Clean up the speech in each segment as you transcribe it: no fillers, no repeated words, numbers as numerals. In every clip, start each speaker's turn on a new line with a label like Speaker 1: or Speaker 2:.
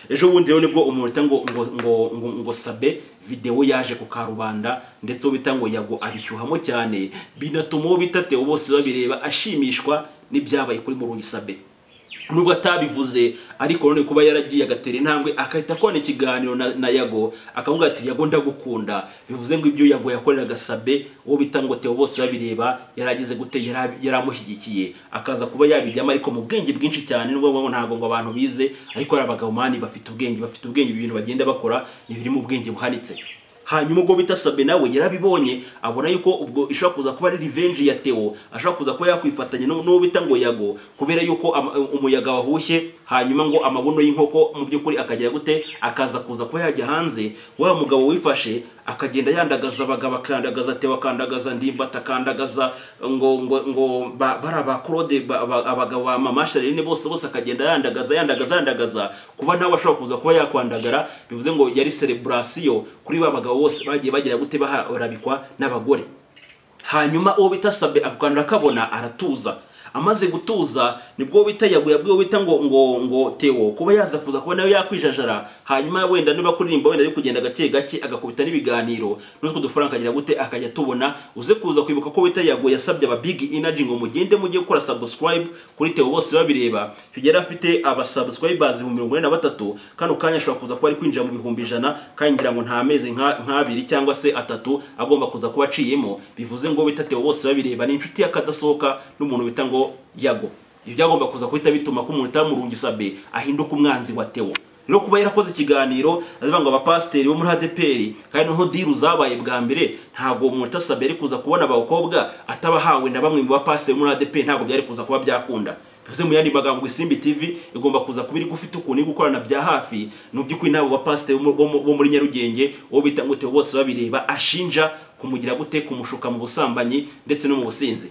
Speaker 1: ejo bundi rero nibwo umuntu ngo Sabe video yaje ku karubanda ndetse ubita ngo Yago abishyuhamo cyane binatuma bita Theo bose babireba ashimishwa n'ibyabaye kuri Murungi Sabe. Nubwo atabivuze ariko none kuba yaragiye agatera intambwe akahita kone ikiganiro na Yago akavuga ati Yago ndagukunda, bivuze ngo ibyo Yago yakoreraga Sabe uwo bita ngo Theo bose babireba yarageze gute yaramushyigikiye akaza kuba yabijyamo ariko mu bwenge bwinshi cyane nubwo ntago ngo abantu bize ariko abagabo mani bafite ubwenge ibintu bagenda bakora ni biri mu bwenge buhanitse. Hanyuma ubwo bita Sabe nawe yarabibonye abona yuko ubwo ishaka kuza kuba ari revenge ya Theo, ashaka kuza kuba yakwifatanya no bita ngo Yago kubera yuko umuyaga wahushye hanyuma ngo amabuno y'inkoko mu byukuri akagera gute akaza kuza kuba yajya hanze wa mugabo wifashe akagenda yandagaza abagabo akandagaza Theo akandagaza Ndimba takandagaza ngo baraba Claude abagabo ba Mama Charline bose akagenda yandagaza kuba nawe ashaka kuza kuba yakwandagara bivuze ngo yari celebration kuri babagabo bose bagiye bagira gute barabikwa n'abagore. Hanyuma uwo bita Sabe akukandira kabona aratuza, amaze gutuza nibwo bita Yago yabwiwe bita ngo Theo kuba yaza kuza kuba nayo yakwijajara hanyuma wenda niba kuririmba wenda ari kugenda gake agakubita n'ibiganiro n'utwo dufaranga agira gute akajya tubona uze kuza kwibuka ko bita Yago yasabye aba big energy ngo mugende mujye gukora subscribe kuri Theo bose babireba kugera afite aba subscribers 43 kano kanya ashobora kuza kuba ari kwinjira mu 100 kandi ngira ngo nta mezi nk'abiri cyangwa se atatu agomba kuza kuba aciyemo, bivuze ngo bita Theo bose babireba ni inshuti yakadasohoka n'umuntu bita ngo Yago. Ibyo byagomba kuza kwita bituma ko umuntu utamurungi Sabe ahinduka umwanzi wa Theo. Rero kuba yarakoze ikiganiro azivanga abapasteri bo muri ADPR kandi no diru zabaye bwa mbere ntago umuntu Sabe ari kuza kubona abakobwa atabahawe na bamwe mu bapasteri muri ADPR ntago byari kuza kuba byakunda. Bivuze mu yandi magambo Isimbi TV igomba kuza kubiri gufite ukuntu gukorana bya hafi n'ubyukuri nabo bapasteri bo muri Nyarugenge wo bita ngo Theo bose babireba ashinja kumugira gute kumushuka mu busambanyi ndetse no mu businzi.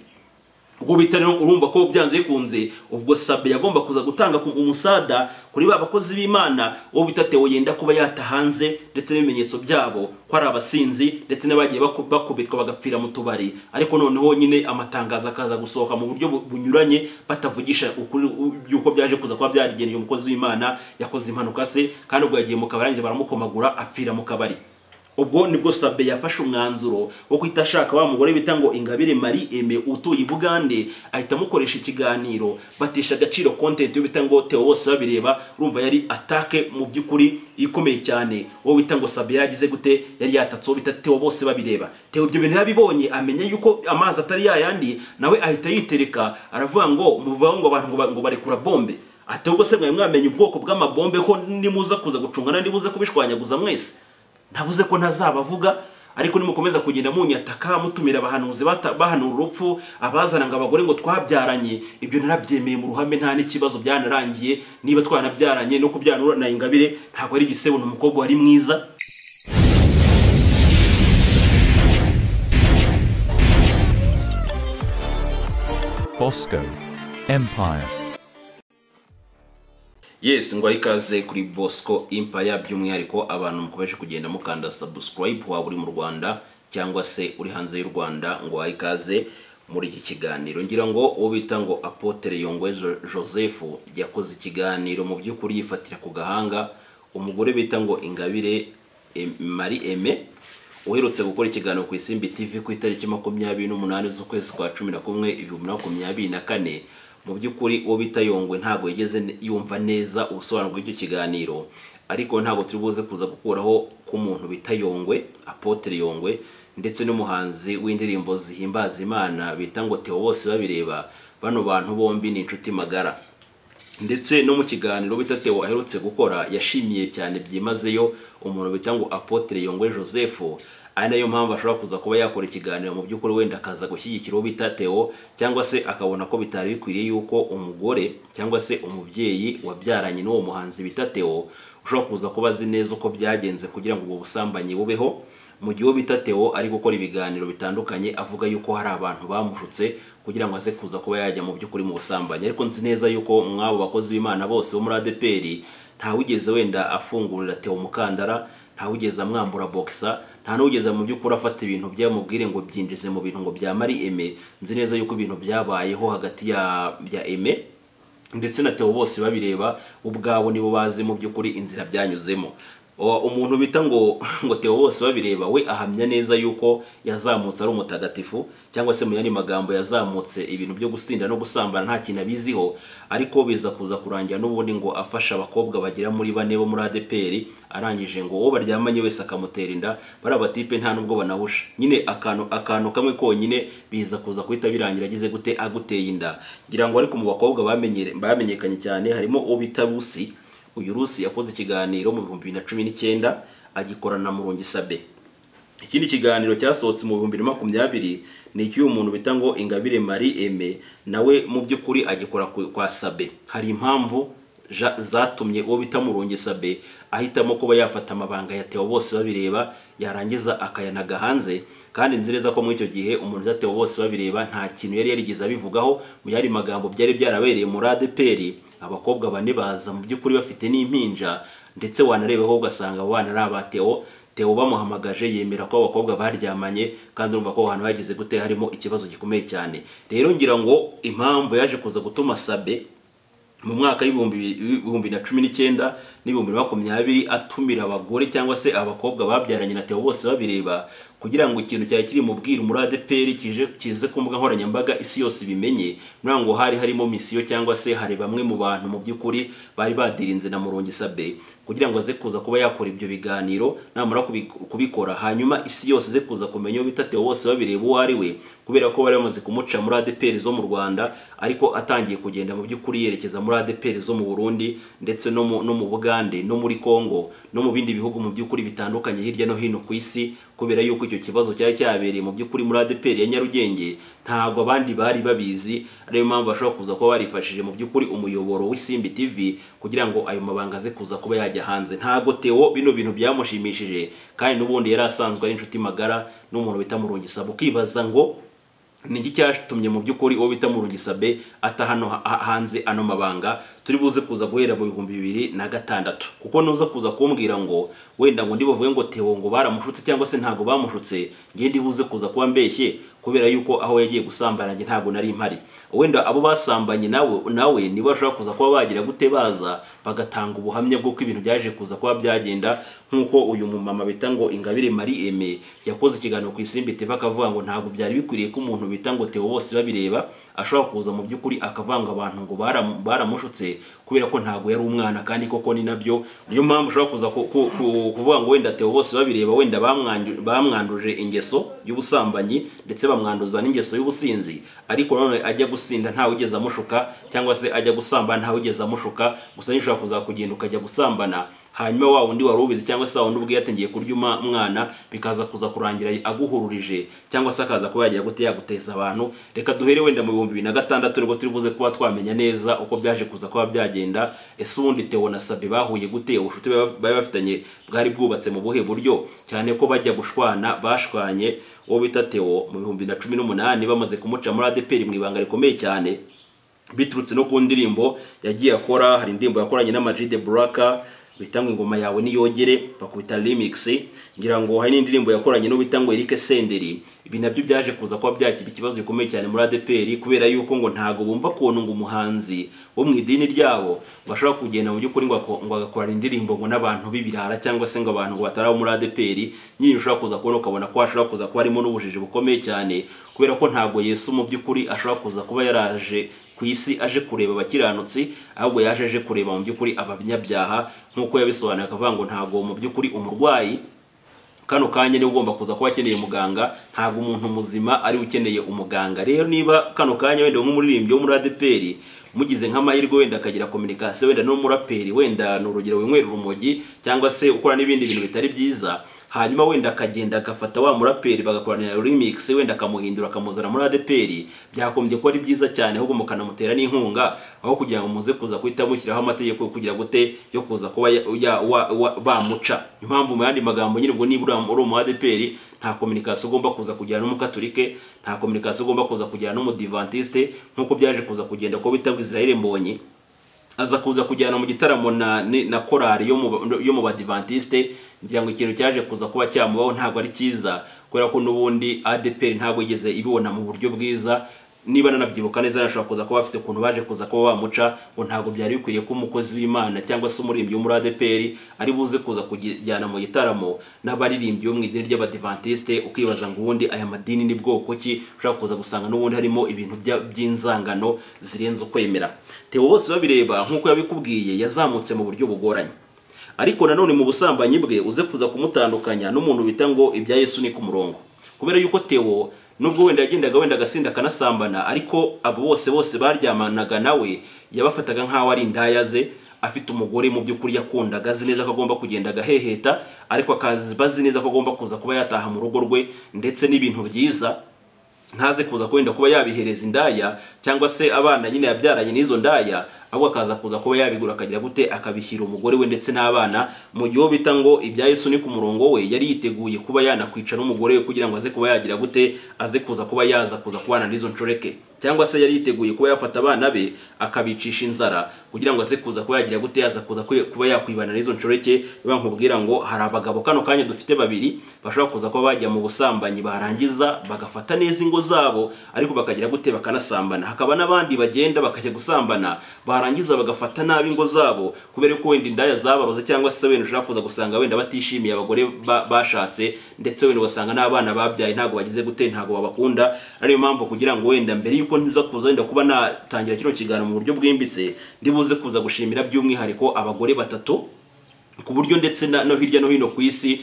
Speaker 1: Ubwo bitari urumva ko byanze bikunze ubwo Sabe yagomba kuza gutanga umusada kuri babakozi b'Imana wo bita Theo yenda kuba yatahanze ndetse n'ibimenyetso byabo ko ari abasinzi ndetse n'abagiye bakubitwa bagapfira mu tubari, ariko noneho nyine amatangazo akaza gusohoka mu buryo bunyuranye batavugisha ukuri byuko byaje kuza kuba byarigeneye umukozi w'Imana yakoze impanuka se kandi ubwo yagiye mu kabari baramukomagura apfira mu kabari. Ubwo nibwo Sabe yafashe umwanzuro wo kwita ashaka wa mugore bita ngo Ingabire Marie Aime utuye Bugande ahita mukoresha ikiganiro batesha agaciro content yo bita ngo Theo bose babireba, urumva yari atake mu byukuri ikomeye cyane wo bita ngo Sabe yagize gute yari yatatso bita Theo bose babireba. Theo ibyo bintu yabibonye amenya yuko amazi atari yayandi nawe ahita yitereka aravuga ngo muvaho ngo abantu ngo barekura bombe ate ubwo se mwamenye ubwoko bw'amabombe ko nimuza kuza gucungana ndibuze kubishwanyaguza mwese. Navuze ko ntazabavuga ariko nimukomeza kugenda munyataka mutumira abahanuzi bahanura urupfu abazana ngo abagore ngo twabyaranye, ibyo narabyemeye mu ruhame nta n'ikibazo byanarangiye niba twanabyaranye no kubyanura na Ingabire ntabwo ari gisebo n'umukobwa wari mwiza.
Speaker 2: Bosco Empire.
Speaker 1: Yes, ngo ikaze kuri Bosco Empire by'umwihariko abantu mukomeje kugenda mukanda subscribe wa buri mu Rwanda cyangwa se uri hanze y'u Rwanda ngo ikaze muri iki kiganiro. Ngira ngo uwo bita ngo Apotre Yongwe Joseph yakoze ikiganiro mu by'ukuri yifatira ku gahanga umugore bita ngo Ingabire Marie Aime uherutse gukora ikiganiro ku Isimbi TV ku itariki 28 z'ukwezi kwa 11 2024. Mu by'ukuri uwo bita Yongwe ntago yigeze yumva neza ubusobanuro bw'icyo kiganiro, ariko ntago turi buze kuza gukuraho ku muntu bita Yongwe Apotre Yongwe ndetse n'umuhanzi w'indirimbo zihimbaza Imana bita ngo Theo bose babireba. Bano bantu bombi ni inshuti magara ndetse no mu kiganiro bita Theo aherutse gukora yashimiye cyane byimazeyo umuntu bita ngo Apotre Yongwe Joseph. Ari nayo mpamvu ashobora kuza kuba yakora ikiganiro mu by'ukuri wenda akaza gushyigikira uwo bita Theo cyangwa se akabona ko bitari bikwiriye yuko umugore cyangwa se umubyeyi wabyaranye n'uwo muhanzi bita Theo ushobora kuza kuba azi neza uko byagenze kugira ngo ubu busambanyi bubeho. Mu gihe uwo bita Theo ari gukora ibiganiro bitandukanye avuga yuko hari abantu bamushutse kugira ngo aze kuza kuba yajya mu by'ukuri mu busambanyi, ariko nzi neza yuko mwabo bakozi b'Imana bose bo muri ADPR nta wigeze wenda afungurira Theo mukandara, nta wigeze amwambura boxer, nta n'ugeze mu by'ukuri afata ibintu byamubwire ngo byinjize mu bintu ngo bya Marie Aime. Nzi neza yuko ibintu byabayeho hagati ya Aime ndetse na Theo bose babireba ubwabo nibo bazi mu by'ukuri inzira byanyuzemo. Umuntu bita ngo Theo bose babireba we ahamya neza yuko yazamutse ari umutagatifu, cyangwa se mu yandi magambo yazamutse ibintu byo gusinda no gusambana nta kintu abiziho, ariko biza kuza kurangira n'ubundi ngo afasha abakobwa bagira muri 4 bo muri ADPR, arangije ngo uwo baryamanye wese akamutera inda, bari abatipe nta nubwo banahusha. Nyine akantu kamwe konyine biza kuza kuhita birangira agize gute aguteye inda. Ngira ngo ariko mu bakobwa bamenyekanye cyane harimo uwo bita Rusi. Uyu Rusi yakoze ikiganiro mu 2019 agikorana na Murungi Sabe. Ikindi kiganiro cyasohotse mu 2020 ni cy'uyu muntu bita ngo Ingabire Marie Aime, nawe mu by'ukuri agikora kwa Sabe. Hari impamvu zatumye uwo bita Murungi Sabe ahitamo kuba yafata amabanga ya Theo bose babireba yarangiza akayanaga hanze, kandi nzireza ko muri icyo gihe umuntu za Theo bose babireba nta kintu yari yarigeze abivugaho. Mu yari magambo byari byarabereye muri ADPR, abakobwa bane baza mu by'ukuri bafite n'impinja, ndetse wanarebeho ugasanga abana ari aba Theo bamuhamagaje yemera ko abakobwa baryamanye, kandi urumva ko hano hagize gute harimo ikibazo gikomeye cyane. Rero ngira ngo impamvu yaje kuza gutuma Sabe mu mwaka w'2019 n'2020 atumira abagore cyangwa se abakobwa babyaranye na Theo bose babireba, kugira ngo ikintu cyari kiri mu bwiru muri ADPR kize ku mbuga nkoranyambaga isi yose bimenye. Ngo hari harimo misiyo cyangwa se hari bamwe mu bantu mu by'ukuri bari badirinze na Murungi Sabe kugira ngo aze kuza kuba yakora ibyo biganiro, namara kubikora hanyuma isi yose ze kuza kumenya bita Theo bose babireba uwo ari we, kubera ko bari bamaze kumuca muri ADPR zo mu Rwanda, ariko atangiye kugenda mu by'ukuri yerekeza muri ADPR zo mu Burundi ndetse no mu Bugande no muri Kongo no mu bindi bihugu mu by'ukuri bitandukanye hirya no hino ku isi, kubera yuko icyo kibazo cyari cyabereye mu by'ukuri muri ADPR ya Nyarugenge ntago abandi bari babizi. Ariyo mpamvu bashobora kuza kuba barifashije mu by'ukuri umuyoboro w'Isimbi TV kugira ngo ayo mabanga ze kuza kuba yajya hanze. Ntago Theo bino bintu byamushimishije, kandi n'ubundi yari asanzwe ari inshuti magara n'umuntu bita Murungi Sabe. Ukibaza ngo niki cyatumye mu by'ukuri uwo bita Murungi Sabe ata hano hanze ano mabanga. Turi buze kuza guhera mu 2006, kuko nuza kuza kumbwira ngo wenda ngo ndibuvuge ngo Theo ngo baramushutse cyangwa se ntago bamushutse, ngiye ndibuze kuza kuba mbeshye, kubera yuko aho yagiye gusambana nge ntago nari impari. Wenda abo basambanye nawe nibo bashobora kuza kuba bagira gute baza bagatanga ubuhamya bwo ko ibintu byaje kuza kuba byagenda, nkuko uyu mumama bita ngo Ingabire Marie Aime yakoze ikiganiro ku Isimbi TV akavuga ngo ntago byari bikwiriye ko umuntu bita ngo Theo bose babireba ashobora kuza mu by'ukuri akavanga abantu ngo baramushutse, kubera ko ntago yari umwana, kandi koko ni nabyo. Niyo mpamvu ushobora kuza kuvuga ngo wenda Theo bose babireba wenda bamwanduje ingeso y'ubusambanyi ndetse bamwanduza n'ingeso y'ubusinzi, ariko none ajya gusinda ntawe ugeze amushuka, cyangwa se ajya gusambana ntawe ugeze amushuka. Gusa nishobora kuza kugenda ukajya gusambana, hanyuma wa wundi wari ubizi cyangwa se wa wundi ubwe yatangiye kurya umwana, bikaza kuza kurangira aguhururije, cyangwa se akaza kuba yagiye gute yaguteza abantu. Reka duhere wenda mu 2006 nibwo turi buze kuba twamenya neza uko byaje kuza kuba byagenda. Ese ubundi Theo na Sabe bahuye gute? Ubushuti bari bafitanye bwari bwubatse mu buhe buryo? Cyane ko bajya bashwanye uwo bita Theo mu 2018 bamaze kumuca muri ADPR mu ibanga rikomeye cyane, biturutse no ku ndirimbo yagiye akora. Hari indirimbo yakoranye na Majid Buraka bitangwa ingoma yawe niyogere bakubita remix. Ngira ngo hari n'indirimbo yakoranye no bitangwa Eric Senderi. Ibi nabyo byaje kuza kuba byakiba ikibazo gikomeye cyane muri ADPR, kubera yuko ngo ntago bumva kuntu ngo umuhanzi wo mu idini ryabo bashobora kugenda mu by'ukuri ngo agakorana indirimbo ngo n'abantu bibirara, cyangwa se ngo abantu ngo bataraho muri ADPR. Nyine ushobora kuza kubona ukabona ko ashobora kuza kuba harimo n'ubujiji bukomeye cyane, kubera ko ntago Yesu mu by'ukuri ashobora kuza kuba yaraje ku isi aje kureba abakiranutsi, ahubwo yaje aje kureba mu by'ukuri abanyabyaha, nkuko yabisobanuye akavuga ngo ntago mu by'ukuri umurwayi kano kanya ni ugomba kuza kuba akeneye muganga, ntago umuntu muzima ari ukeneye umuganga. Rero niba kano kanya wenda nk'umuririmbyi wo muri ADPR mugize nk'amahirwe wenda akagira communication wenda no muraperi wenda n'urugero winywera urumogi cyangwa se ukora n'ibindi bintu bitari byiza, hanyuma wenda akagenda agafata wa muraperi bagakorana remix wenda akamuhindura akamuzana muri ADPR, byakombye ko ari byiza cyane, ahubwo mukanamutera n'inkunga aho kugira ngo muze kuza kwita mushyiraho amategeko kugira gute yo kuza kuba bamuca. Impamvu mu yandi magambo nyine ubwo nibura uri mu ADPR nta communication ugomba kuza kujyana n'umukatolike, nta communication ugomba kuza kujyana n'umudivantiste, nkuko byaje kuza kugenda ko bita Israel Mbonyi aza kuza kujyana mu gitaramo na korari yo mu badivantiste. Ngira ngo ikintu cyaje kuza kuba cyamubaho ntabwo ari cyiza, kubera ko n'ubundi ADPR ntabwo yigeze ibibona mu buryo bwiza. niba nanabyibuka neza nashobora kuza kuba bafite ukuntu baje kuza kuba bamuca ngo ntabwo byari bikwiriye ko umukozi w'Imana cyangwa se umuririmbyi wo muri ADPR ari buze kuza kujyana mu gitaramo n'abaririmbyi bo mu idini ry'Abadiventiste, ukibaza ngo ubundi aya madini ni bwoko ki, ushobora kuza gusanga n'ubundi harimo ibintu by'inzangano zirenze ukwemera. Theo bose babireba nk'uko yabikubwiye yazamutse mu buryo bugoranye, ariko nanone mu busambanyi bwe uze kuza kumutandukanya n'umuntu bita ngo ibya Yesu ni ku murongo, kubera yuko Theo nubwo wenda yagendaga wenda agasinda akanasambana, ariko abo bose baryamanaga nawe yabafataga nk'aho ari indaya ze, afite umugore mu by'ukuri yakundaga, azi neza ko agomba kugenda agaheheta, ariko akazi neza ko agomba kuza kuba yataha mu rugo rwe, ndetse n'ibintu byiza ntaze kuza kwenda kuba yabihereza indaya cyangwa se abana nyine yabyaranye n'izo ndaya, ahubwo akaza kuza kuba yabigura akagira gute akabishyira umugore we ndetse n'abana. Mu gihe bita ngo ibya Yesu ni ku murongo we yari yiteguye kuba yanakwica n'umugore we kugira ngo aze kuba yagira gute aze kuza kuba yaza kuza kubana n'izo nshoreke, cyangwa se yari yiteguye kuba yafata abana be akabicisha inzara kugira ngo aze kuza kuba yagira gute yaza kuza kuba yakwibana n'izo nshoreke. Bankubwira ngo hari abagabo kano kanya dufite babiri bashobora kuza kuba bajya mu busambanyi barangiza bagafata neza ingo zabo, ariko bakagira gute bakanasambana. Hakaba n'abandi bagenda bakajya gusambana barangiza bagafata nabi ingo zabo, kubera ko wenda indaya zabaroze cyangwa se wenda ushaka kuza gusanga wenda batishimiye abagore bashatse, ndetse wenda ugasanga n'abana babyaye ntago bagize gute ntago babakunda. Ariyo mpamvu kugira ngo wenda mbere yuko nza kuza wenda kuba natangira kino kiganiro mu buryo bwimbitse, ndibuze kuza gushimira by'umwihariko abagore batatu ku buryo ndetse no hirya no hino ku isi.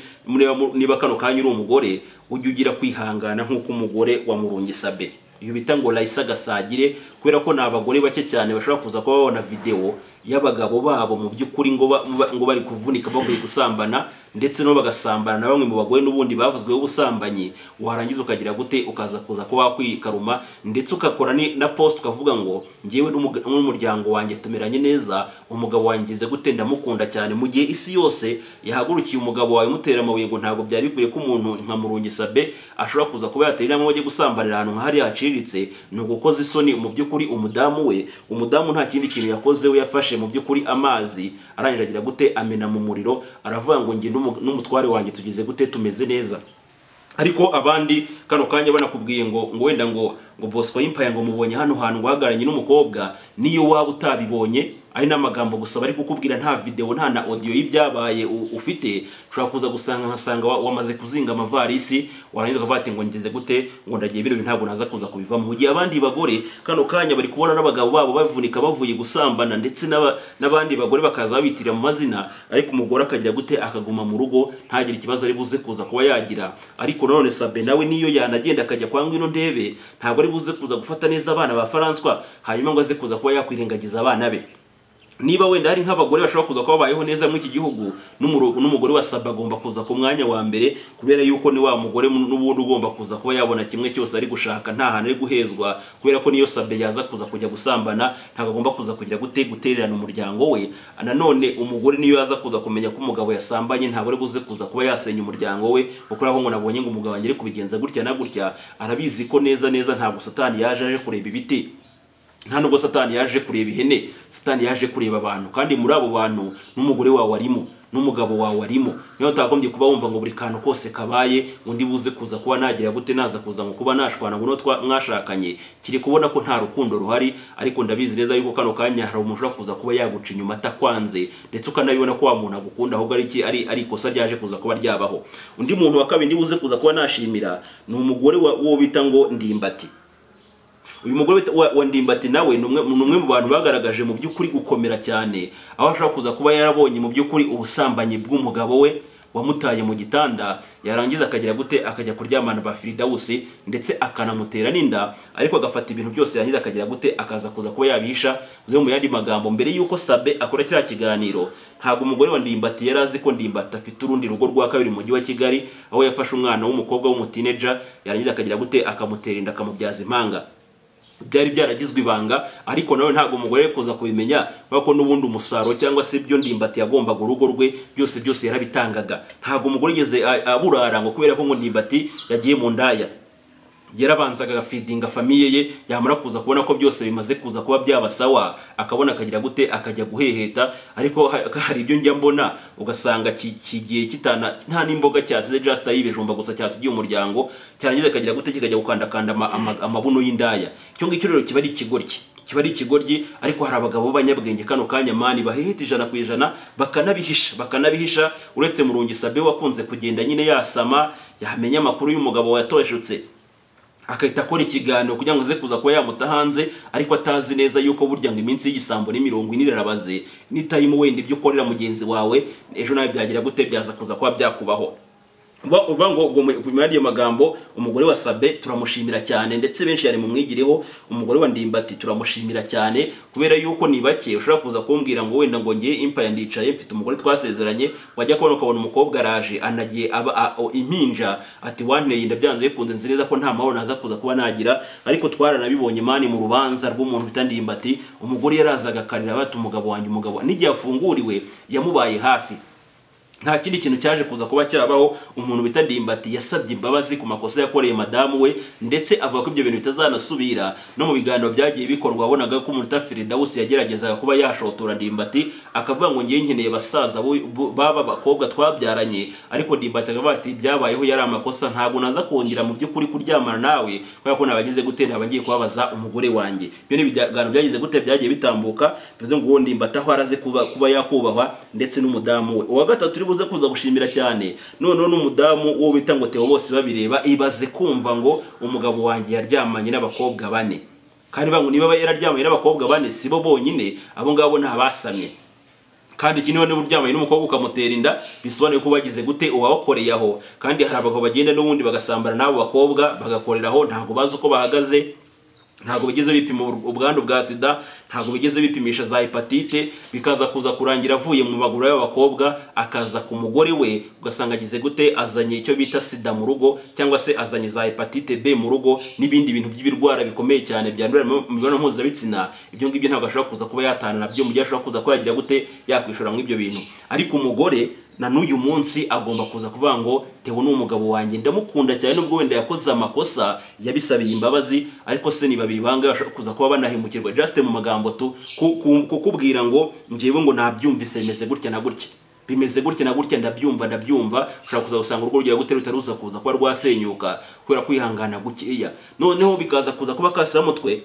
Speaker 1: Niba kano kanya uri umugore ujye ugira kwihangana nk'uko umugore wa Murungi Sabe iyo bita ngo Raissa Gasagire, kubera ko n'abagore bake cyane bashobora kuza kuba babona video y'abagabo babo mu by'ukuri ngo bari kuvunika bavuye gusambana, ndetse no bagasambana na bamwe mu bagore n'ubundi bavuzweho ubusambanyi, warangiza ukagira gute ukaza kuza kuba wakwikaruma, ndetse ukakora na post ukavuga ngo ngewe n'umuryango wanjye tumeranye neza, umugabo wanjye gute ndamukunda cyane, mu gihe isi yose yahagurukiye umugabo wawe mutera amabuye ngo ntabwo byari bikwiye ko umuntu nka Murungi Sabe ashobora kuza kuba yatera inama bajye gusambanira ahantu nk'ahari haciriritse. Ni ugukoza isoni mu by'ukuri umudamu nta kindi kintu yakoze, we yafashe mu by'ukuri amazi arangije agira gute amena mu muriro, aravuga ngo nge n'umutware wanjye tugize gute tumeze neza. Ariko abandi kano kanya banakubwiye ngo wenda ngo Bosco Empire ngo mubonye hano hantu guhagaranye n'umukobwa, niyo waba utabibonye ari n'amagambo gusa bari kukubwira, nta video nta na audio y'ibyabaye ufite, ushobora kuza gusanga nkasanga wamaze kuzinga amavarisi, warangiza ukavuga ati ngo ngeze gute ngo ndagiye bino ntabwo naza kuza kubivamo. Mu gihe abandi bagore kano kanya bari kubona n'abagabo babo bavunika bavuye gusambana, ndetse n'abandi bagore bakaza babitira mu mazina, ariko umugore akagira gute akaguma mu rugo ntagire ikibazo ari buze kuza kuba yagira. Ariko none Sabe nawe niyo yanagenda akajya kwa Ngwino Ndebe, ntabwo ari buze kuza gufata neza abana ba François hanyuma ngo aze kuza kuba yakwirengagiza abana be. Niba wenda hari nk'abagore bashobora kuza kuba babayeho neza muri iki gihugu, n'umugore wa Sabe agomba kuza ku mwanya wa mbere, kubera yuko ni wa mugore n'ubundi ugomba kuza kuba yabona kimwe cyose ari gushaka, nta hantu ari guhezwa, kubera ko niyo Sabe yaza kuza kujya gusambana ntabwo agomba kuza kugira gutererana umuryango we. Nanone umugore niyo yaza kuza kumenya ko umugabo yasambanye ntabwo ari buze kuza kuba yasenya umuryango we, kuko ngo nabonye ngo umugabo wanjye ari kubigenza gutya na gutya, arabizi ko neza ntabwo Satani yaje kureba ibiti, nta nubwo Satani yaje kureba ihene, Satani yaje kureba abantu, kandi muri abo bantu n'umugore wawe arimo n'umugabo wawe arimo. Niyo utagombye kuba wumva ngo buri kantu kose kabaye ngo ndi buze kuza kuba nagira gute naza kuza ngo kuba nashwana ngo mwashakanye, kiri kubona ko nta rukundo ruhari. Ariko ndabizi neza yuko kano kanya hari umuntu ushobora kuza kuba yaguca inyuma atakwanze, ndetse ukanabibona ko wa muntu agukunda, ahubwo ari ikosa ryaje kuza kuba ryabaho. Undi muntu wa kabiri ndi buze kuza kuba nashimira ni umugore wo bita ngo Ndimbati. Uyu mugore wa Ndimbati nawe ni umwe mu bantu bagaragaje mu by'ukuri gukomera cyane, aho ashobora kuza kuba yarabonye mu by'ukuri ubusambanyi bw'umugabo we wamutaye mu gitanda, yarangiza akagira gute akajya kuryamana ba Firidausi, ndetse akanamutera n'inda, ariko agafata ibintu byose yarangiza akagira gute akaza kuza kuba yabihisha. Zo mu yandi magambo, mbere yuko Sabe akora kiriya kiganiro ntabwo umugore wa Ndimbati yari azi ko Ndimbati afite urundi rugo rwa kabiri mu mujyi wa Kigali, aho yafashe umwana w'umukobwa w'umutineja, yarangiza akagira gute akamutera inda akamubyaza impanga. Byari byaragizwe ibanga, ariko nawe ntabwo umugore kuza kubimenya, bako n'ubundi umusaro cyangwa se ibyo Ndimbati yagombaga urugo rwe byose yarabitangaga. Ntabwo umugore yigeze aburara ngo kubera ko ngo Ndimbati yagiye mu ndaya. yarabanzaga agafidinga famiye ye, yamara kuza kubona ko byose bimaze kuza kuba byabasawa, akabona akagira gute akajya guheheta. Ariko hari ibyo njya mbona ugasanga kigiye kitana nta n'imboga cyasize just ayibijumba gusa cyasigiye umuryango, cyarangiza akagira gute kikajya gukandakanda amabuno y'indaya. Cyo ngicyo rero kiba ari ikigoryi, ariko hari abagabo b'abanyabwenge kano kanya mani baheheta 100% bakanabihisha. Uretse Murungi Sabe wakunze kugenda nyine yasama, yamenya amakuru y'umugabo watoshutse akahita akora ikiganiro kugira ngo ze kuza kuba yamuta hanze, ariko atazi neza yuko burya ngo iminsi y'igisambo ni 40 irarabaze, ni time wenda ibyo ukorera mugenzi wawe ejo nawe byagira gute byaza kuza kuba byakubaho. Uba ngo kumadiye magambo umugore wa Sabe turamushimira cyane, ndetse benshi yari mu mwigireho. Umugore wa Ndimbati turamushimira cyane kubera yuko ni bake ushobora kuza kumbwira ngo wenda ngo ngiye Empire ndicaye mfite umugore twasezeranye, wajya kubona ukabona umukobwa araje anagiye impinja ati wanteye ndabyanze yikunze nzireza ko nta mahoro naza kuza kuba nagira. Ariko twaranabibonye mani mu rubanza rw'umuntu bita Ndimbati, umugore yarazaga karira bati umugabo wanjye, umugabo n'igihe afunguriwe yamubaye hafi. Nta kindi kintu cyaje kuza kuba cyabaho. Umuntu bita Ndimbati yasabye imbabazi ku makosa yakoreye madamu we, ndetse avuga ko ibyo bintu bitazanasubira. No mu biganiro byagiye bikorwa wabonaga ko umuntu Firdaus yageragezaga kuba yashotora Ndimbati, akavuga ngo ngiye nkeneye basaza baba bakobwa twabyaranye, ariko Ndimbati akavuga ati byabayeho yari amakosa, ntabwo naza kongera mu by'ukuri kuryamana nawe kubera ko nabagize gute nabagiye kubabaza umugore wanjye. Byo ni biganiro byagize gute byagiye bitambuka, bivuze ngo Ndimbati aho araze kuba yakubahwa ndetse n'umudamu we. Uwa gatatu buze kuza gushimira cyane none n'umudamu wo bita ngo Theo bose babireba, ibaze kumva ngo umugabo wanjye yaryamanye n'abakobwa 4, kandi bangu niba yararyamanye n'abakobwa 4 sibo bonyine, abo ngabo ntabasamye. Kandi kiniho ni uryamanye n'umukobwa ukamutera inda, bisobanuye ko bagize gute uwabakoreye aho. Kandi hari abagabo bagenda n'ubundi bagasambara n'abo bakobwa bagakoreraho, ntago bazi uko bahagaze, ntago bigeze bipima ubwandu bwa sida, ntago bigeze bipimisha za hepatite, bikaza kuza kurangira avuye mu maguru y'abakobwa akaza ku mugore we, ugasanga agize gute azanye icyo bita sida mu rugo, cyangwa se azanye za hepatite B mu rugo, n'ibindi bintu by'ibirwara bikomeye cyane byandurira mu mibonano mpuzabitsina. Ibyo ngibyo ntabwo ashobora kuza kuba yatana nabyo, mu gihe ashobora kuza kuba yagira gute yakwishora mu ibyo bintu. Ariko umugore na n'uyu munsi agomba kuza kuvuga ngo Theo ni umugabo wanjye, ndamukunda cyane nubwo wenda yakoze amakosa yabisabiye imbabazi, ariko se ni babiri banga bashaka kuza kuba banahemukirwa just mu magambo tu kukubwira ngo ngiyewe ngo nabyumvise bimeze gutya na gutya, bimeze gutya na gutya, ndabyumva. Ushaka kuza gusanga urugo rugira gute rutaruza kuza kuba rwasenyuka kubera kwihangana gukeya, noneho bikaza kuza kuba kasira mutwe.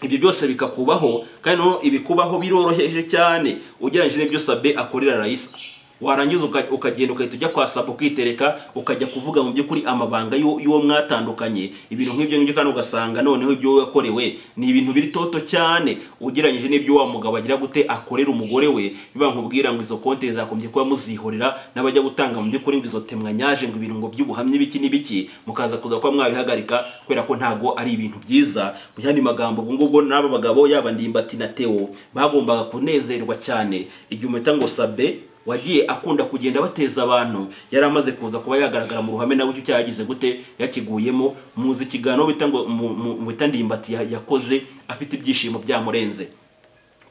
Speaker 1: Ibyo byose bikakubaho, kandi no ibikubaho biroroheje cyane ugereranyije n'ibyo Sabe akorera Raisa. Warangiza ukagenda ukahita ujya kwa Sabe ukitereka, ukajya kuvuga mu by'ukuri amabanga y'uwo mwatandukanye, ibintu nk'ibyo ngibyo, kandi ugasanga noneho ibyo yakorewe ni ibintu biri toto cyane ugereranyije n'ibyo wa mugabo agira gute akorera umugore we. Biba nkubwira ngo izo konti zakombye kuba muzihorera, n'abajya gutanga mu by'ukuri ngo izo temwanyaje ngo ibintu ngo by'ubuhamye biki n'ibiki mukaza kuza kuba mwabihagarika kubera ko ntago ari ibintu byiza. Mu yandi magambo ubwo n'aba bagabo yaba Ndimbati na Theo bagombaga kunezerwa cyane igihe umeta ngo Sabe wagiye akunda kugenda bateza abantu, yari amaze kuza kuba yagaragara mu ruhame nawe icyo cyagize gute yakiguyemo. Muzi ikiganiro bita ngo mu Ndimbati yakoze afite ibyishimo byamurenze,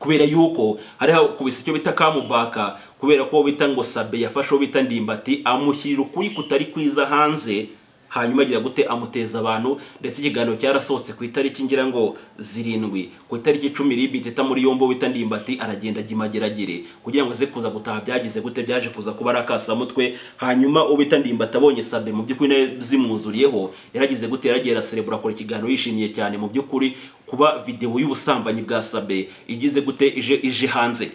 Speaker 1: kubera yuko hariho kubisa icyo bita kamubaka, kubera ko bita ngo Sabe yafashe bita Ndimbati amushyira ukuri kutari kwiza hanze, hanyuma agira gute amuteza abantu. Ndetse ikiganiro cyarasohotse ku itariki ngira ngo 7 ku itariki 10 ribiteta muri yombo bita Ndimbati aragenda gimageragere kugira ngo aze kuza gutaha byagize gute byaje kuza kuba arakasa mutwe. Hanyuma ubita Ndimbati abonye Sabe mu by'ukuri zimwuzuriyeho, yaragize gute yaragera celebra akora ikiganiro yishimiye cyane mu by'ukuri kuba video y'ubusambanyi bwa Sabe igize gute ije hanze.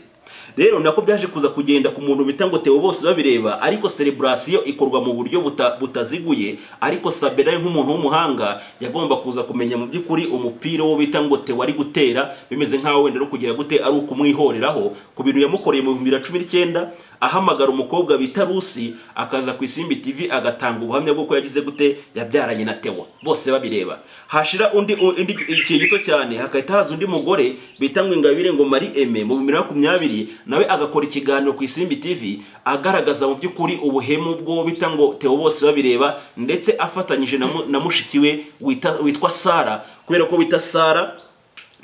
Speaker 1: Rero nako byaje kuza kugenda ku muntu bita ngo Theo bose babireba, ariko celebration ikorwa mu buryo butaziguye. Ariko Sabe nawe nk'umuntu w'umuhanga yagomba kuza kumenya mu by'ukuri umupira wo bita ngo Theo ari gutera, bimeze nkaho wenda ro kugira gute ari ukumwihoreraho ku bintu yamukoreye mu 2019, ahamagara umukobwa bita Rusi akaza ku Isimbi TV agatanga ubuhamya bwo ko yagize gute yabyaranye na Theo bose babireba. Hashira undi ikihe gito cyane hakahita haza undi mugore bita ngo Ingabire ngo Marie Aime mu 2020 nawe agakora ikiganiro ku Isimbi TV agaragaza mu by'ukuri ubuhemu bwo bita ngo Theo bose babireba, ndetse afatanyije na mushiki we witwa Sara, kubera ko bita Sara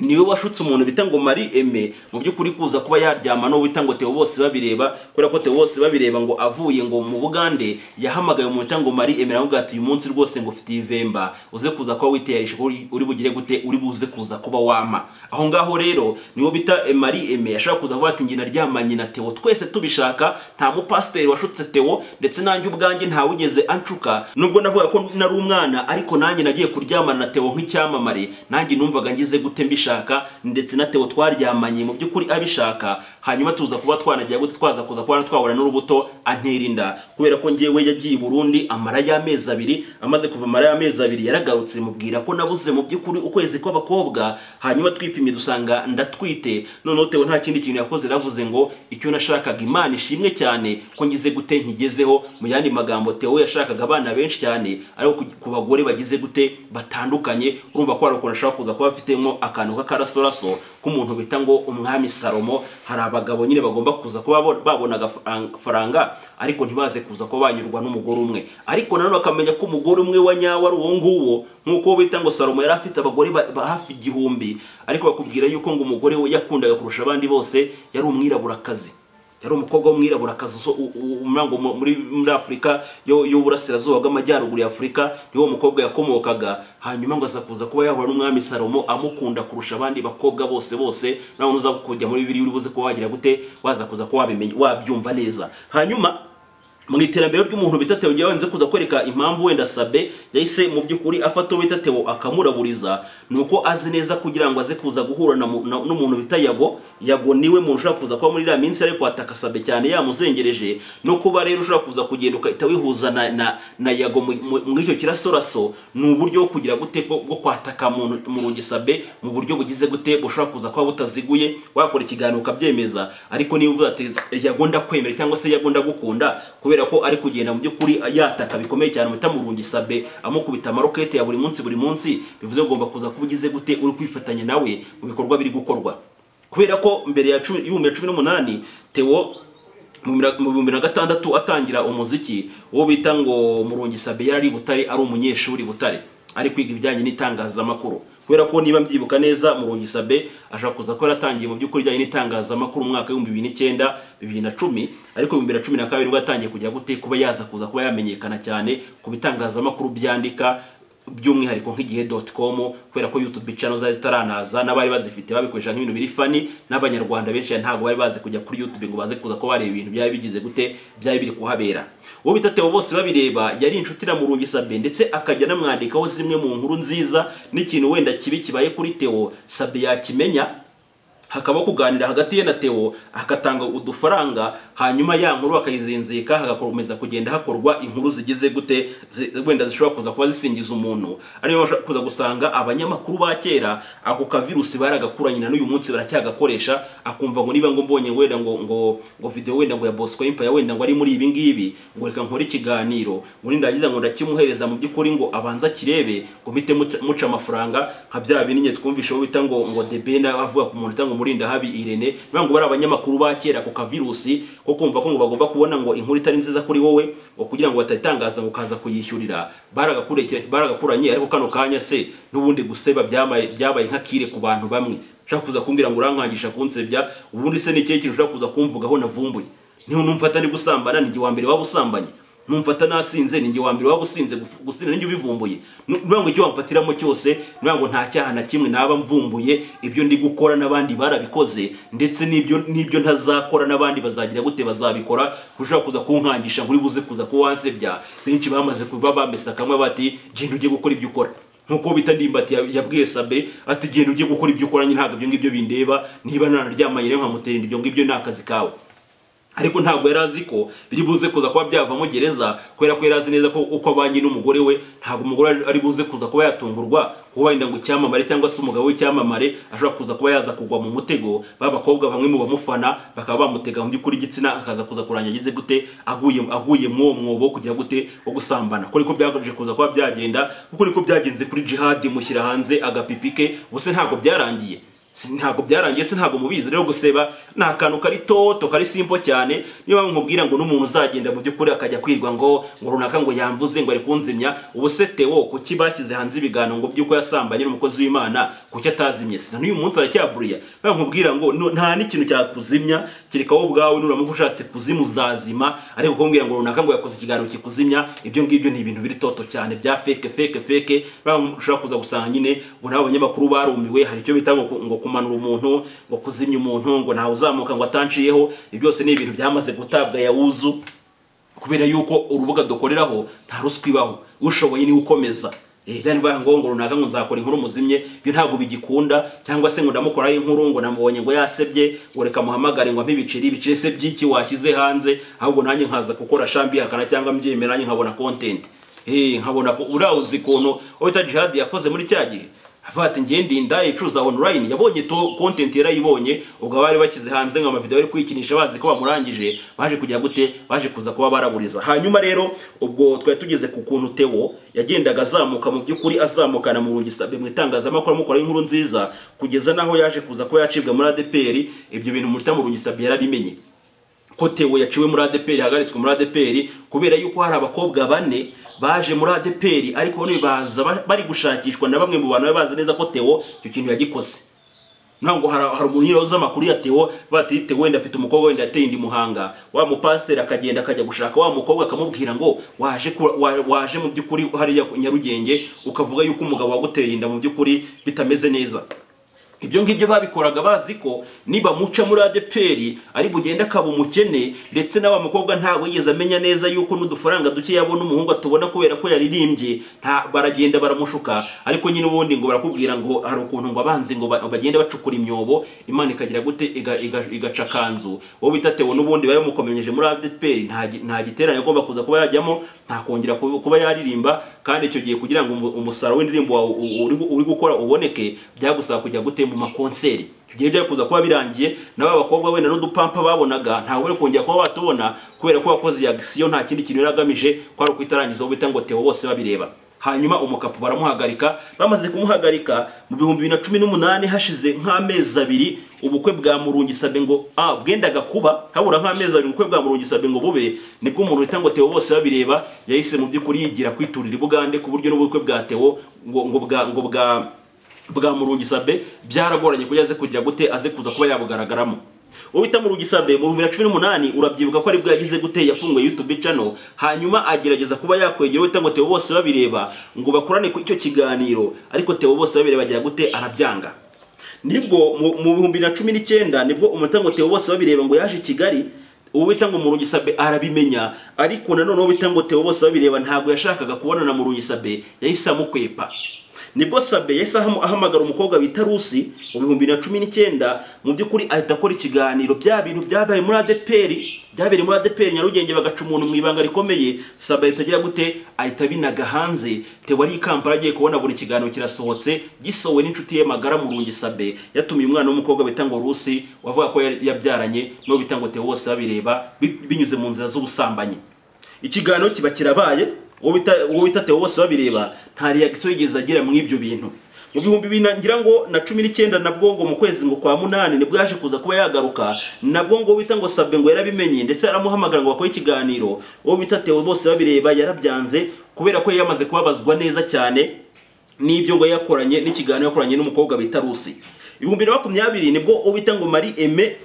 Speaker 1: niwe washutse umuntu bita ngo Marie Aime mu by'ukuri kuza kuba yaryama no bita ngo Theo bose babireba, kubera ko Theo bose babireba ngo avuye ngo mu Bugande yahamagaye umuntu bita ngo Marie Aime aravuga ati uyu munsi rwose ngo ufite ivemba uze kuza kuba witeyarisha uri bugire gute, uri buze kuza kuba wama. Aho ngaho rero niwo bita Marie Aime yashaka kuza kuvuga ati ngi naryamanye na Theo twese tubishaka, nta mupasiteri washutse Theo ndetse nanjye ubwanjye nta wigeze ancuka, nubwo navuga ko nari umwana ariko nanjye nagiye kuryamana na Theo nk'icyamamare, nanjye numvaga ngize gute mbishaka, ndetse na Theo twaryamanye mu by'ukuri abishaka, hanyuma tuza kuba twanagiye gute twaza kuza kuba twabona n'urubuto antera inda, kubera ko ngewe yagiye i Burundi amara y'amezi 2, amaze kuva amara y'amezi 2 yaragarutse mubwira ko nabuze mu by'ukuri ukwezi kw'abakobwa, hanyuma twipimye dusanga ndatwite. None Theo nta kindi kintu yakoze, ravuze ngo icyo nashakaga Imana ishimwe cyane ko ngize gute nkigezeho. Mu yandi magambo Theo yashakaga abana benshi cyane ariko ku bagore bagize gute batandukanye, urumva ko ari uko nashaka kuza kuba afitemo akantu k'akarasoraso k'umuntu bita ngo umwami Salomo. Hari abagabo nyine bagomba kuza kuba babona faranga ariko ntibaze kuza kuba banyurwa n'umugore umwe, ariko nanone akamenya ko umugore umwe wa nyawo ari uwo nguwo, nk'uko bita ngo Salomo yari afite abagore hafi 1000, ariko bakubwira yuko ngo umugore we yakundaga kurusha abandi bose yari umwiraburakazi, yari umukobwa w'umwiraburakazi umango muri Afrika y'uburasirazuba bw'amajyaruguru ya Afrika, niwo mukobwa yakomokaga. Hanyuma ngo azakuza kuba yahura n'umwami Salomo amukunda kurusha abandi bakobwa bose, nawe uza kujya muri Bibiliya uribuze ko wagira gute waza kuza ko wabyumva neza. Hanyuma mu iterambere ry'umuntu bita Theo yawenze kuza kwereka impamvu wenda Sabe yahise mu by'ukuri afata bita Theo akamuraburiza, nuko azi neza kugira ngo aze kuza guhura n'umuntu bita Yago niwe muntu ushaka kuza kuba muri iriya minsi ariko ataka Sabe cyane yamuzengereje, no kuba rero ushaka kuza kugenda ukahita wihuza na Yago mu icyo kirasoraso, ni uburyo bwo kugira gute bwo kwataka mu Sabe mu buryo bugize gute bushaka kuza kuba butaziguye, wakora ikiganiro ukabyemeza. Ariko niba uvuga ati Yago ndakwemera cyangwa se Yago ndagukunda, kubera ko ari kugenda mu by'ukuri yataka bikomeye cyane muta Murungi Sabe amukubita amarokete ya buri munsi, bivuze ugomba kuza kubigize gute uri kwifatanya nawe mu bikorwa biri gukorwa. Kubera ko mbere ya 2018 Theo mu 2006 atangira umuziki wo bita ngo Murungi Sabe yari Butare, ari umunyeshuri Butare ari kwiga ibijyanye n'itangazamakuru. Kubera ko niba mbyibuka neza Murungi Sabe ashaka kuza ko yaratangiye mu by'ukuri bijyanye n'itangazamakuru mu mwaka 2009 2010, ariko 2012 nibwo yatangiye kujya gute kuba yaza kuza kuba yamenyekana cyane ku bitangazamakuru byandika by'umwihariko nk'igihe.com, kubera ko YouTube channel zari zitaranaza n'abari bazifite babikoresha nk'ibintu biri fani, n'abanyarwanda benshi ntago bari bazi kujya kuri YouTube ngo baze kuza ko bareba ibintu byari bigize gute byari biri kuhabera. Uwo bita Theo bose babireba yari inshuti na Murungi Sabe, ndetse akajya namwandikaho zimwe mu nkuru nziza n'ikintu wenda kibi kibaye kuri Theo Sabe yakimenya, hakaba kuganira hagati ye na Theo akatanga udufaranga, hanyuma ya nkuru akayizinzika hagakomeza kugenda hakorwa inkuru zigize gute wenda zishobora kuza kuba zisingiza umuntu. Ariyo kuza gusanga abanyamakuru ba kera ako ka virusi baragakuranyina n'uyu munsi baracyagakoresha, akumva ngo niba ngo mbonye wenda ngo video wenda ngo ya Bosco Empire wenda ngo ari muri ibi ngibi ngo reka nkore ikiganiro ngo nindagiza ngo ndakimuhereza mu by'ukuri ngo abanza kirebe ngo mpite muca amafaranga nka bya binye twumvisha bita ngo Debena avuga ku muntu tango Murinda Habi Irene, bango bari abanyamakuru ba kera ko ka virusi ko kumva ko ngo bagomba kubona ngo inkuru itari nziza kuri wowe ngo kugira ngo batatangaza ngo kaza kuyishyurira, baragakuranye. Ariko kano kanya se n'ubundi guseba byabaye nk'akire ku bantu bamwe, ushaka kuza kumbwira ngo urankangisha kunsebya, ubundi se n'ikeye kintu ushaka kuza kumvugaho navumbuye, niho numfata ni gusambana ni wa mbere wabusambanye, numfata nasinze ni wa mbere wabusinze gusina ni ubivumbuye, nubwo icyo wamfatiramo cyose nubwo nta cyaha na kimwe naba mvumbuye, ibyo ndi gukora n'abandi barabikoze, ndetse nibyo ntazakora n'abandi bazagira gute bazabikora, kushaka kuza kunkangisha ngo uri buze kuza ko wansebya. Benshi bamaze kuba bamesa kamwe bati genda ujye gukora ibyo ukora, nkuko bita Ndimbati yabwiye Sabe ati genda ujye gukora ibyo ukora, ntabwo ibyo ngibyo bindeba, niba nanaryamanye rero nkamutera ibyo ngibyo nakazi kawe. Ariko ntabwo yarazi ko biri buze kuza kuba byavamo gereza, kubera ko yarazi neza ko uko abanye n'umugore we ntabwo umugore ari buze kuza kuba yatungurwa kuba wenda ngo cyamamare cyangwa se umugabo w'icyamamare ashobora kuza kuba yaza kugwa mu mutego babakobwa bamwe mu bamufana bakaba bamutega mu by'ukuri igitsina akaza kuza kuranyagize gute aguye mwobo kugira gute wo gusambana. Ko niko byaje kuza kuba byagenda, kuko niko byagenze kuri Jihad mushyira hanze agapipike, bose ntabwo byarangiye. ntago byarangiye se ntago mubizi rero guseba nta kantu kari toto kari simple cyane niba nkubwira ngo n'umuntu uzagenda mu byukuri akajya kwirwa ngo runaka ngo yamvuze ngo ari kunzimya ubuse Theo kuki bashyize hanze ibigano ngo byuko yasambanye n'umukozi w'Imana kuki atazimye se n'uyu munsi aracyaburiya nkubwira ngo nta n'ikintu cyakuzimya kireka wowe ubwawe nuramuka ushatse kuzimuzazima ariko kumbwira ngo runaka ngo yakoze ikigano kikuzimya ibyo ngibyo ni ibintu biri toto cyane bya fake ushaka kuza gusanga nyine ngo nabo banyamakuru barumiwe hari icyo bita ngo kumanura umuntu ngo kuzimya umuntu ngo ntawe uzamuka ngo atanciyeho byose ni ibintu byamaze gutabwa yawuzu kubera yuko urubuga dukoreraho nta ruswa ibaho ushoboye ni ukomeza yani ngo runaka ngo nzakora inkuru muzimye byo ntago bigikunda cyangwa se ngo ndamukora inkuru ngo namubonye ngo yasebye ngo reka muhamagare ngo mpibiciri se byiki washyize hanze ahubwo nanjye nkaza gukora shambi hakana cyangwa mbyemeranye nkabona content nkabona ko urawuzi kono wita Jihad yakoze muri cyagihe afata ngenda icuza online yabonye to content yarayibonye ubwo bari bakize hanze ngo amavideo ari kwikinisha bazi ko bamurangije baje kujya gute baje kuza kuba baraburiza hanyuma rero ubwo twari tugeze ku kuntu Theo yagendaga azamuka mu byukuri azamukana mu rungisabe mu itangazamakuru amukora inkuru nziza kugeza naho yaje kuza ko yacibwa muri ADPR ibyo bintu muri mu rungisabe yarabimenye ko Theo yaciwe muri ADPR hagaritswe muri ADPR kubera yuko hari abakobwa bane baje muri ADPR ariko none baza bari gushakishwa na bamwe mu bantu bazi neza ko Theo icyo kintu yagikoze ntango hari umuntu yiro z'amakuru ya Theo bati Theo wenda afite umukobwa wenda yateye indi Muhanga wa mu pastor akagenda akajya gushaka wa mukobwa akamubwira ngo waje mu byukuri hari ya Nyarugenge ukavuga yuko umugabo waguteye inda mu byukuri bitameze neza ibyo ngibyo babikoraga bazi ko niba muca muri ADPR ari bugenda akaba umukene ndetse nawa mukobwa ntawe yigeze amenya neza yuko n'udufaranga duke yabona umuhungu atubona kubera ko yaririmbye nta baragenda baramushuka ariko nyine ubundi ngo barakubwira ngo hari ukuntu ngo abanzi ngo bagende bacukura imyobo Imana ikagira gute igacakanzu wowe bita Theo n'ubundi bayamukomenyeje muri ADPR nta giterane agomba kuza kuba yajyamo nta kongera kuba yaririmba kandi icyo gihe kugira ngo umusaruro w'indirimbo uri gukora uboneke byagusaba kujya gute mu makonseri tugiye bya kuza kuba birangiye naba bakobwa wenda n'udupampa babonaga ntawe bari kongera kuba batubona kubera ko wakoze ya action nta kindi kintu yaragamije kwari kwitarangiza wo bita ngo Theo bose babireba hanyuma umukapu baramuhagarika bamaze kumuhagarika mu 2018 hashize nk'amezi abiri ubukwe bwa Murungisabe ngo bwendaga kuba habura nk'amezi abiri ubukwe bwa Murungisabe ngo bube nibwo umuntu wita ngo Theo bose babireba yahise mu by'ukuri yigira kwiturira Bugande ku buryo n'ubukwe bwa Theo bwa Murungisabe byaragoranye kuyaze kugira gute aze kuza kuba yabugaragaramo ubita Murungisabe mu 2018 urabyibuka ko ari bwo yagize gute yafunguye YouTube channel hanyuma agerageza kuba yakwegera wita ngo Theo bose babireba ngo bakorane ku icyo kiganiro ariko Theo bose babireba agira gute arabyanga nibwo mu 2019 nibwo umutango Theo bose babireba ngo yaje Kigali ubita ngo Murungisabe arabimenya ariko nanone ubita ngo Theo bose babireba ntago yashakaga kubonana na Murungisabe yahise amukwepa nibwo Sabe yahise ahamagara umukobwa bita Rusi mu 2019 mu byukuri ahita akora ikiganiro bya bintu byabaye muri ADPR Nyarugenge bagaca umuntu mu ibanga rikomeye Sabe itagira gute ahita binaga hanze Theo ari Kampala agiye kubona buri kiganiro kirasohotse gisowe n'inshuti ye magara Murungisabe yatumiye umwana w'umukobwa bita ngo Rusi wavuga ko yabyaranye no bita ngo Theo bose babireba binyuze mu nzira z'ubusambanyi ikiganiro kiba kirabaye uwo bita Theo bose babireba nta reaction yigeze agira mu ibyo bintu mu 2019 nabwo ngo mu kwezi ngo kwa 8 nibwo yaje kuza kuba yagaruka nabwo ngo bita ngo Sabe ngo yarabimenye ndetse aramuhamagara ngo bakore ikiganiro uwo bita Theo bose babireba yarabyanze kubera ko yamaze kubabazwa neza cyane n'ibyo ngo yakoranye n'ikiganiro yakoranye n'umukobwa bita Rusi 2020 nibwo uwo bita ngo Marie Aime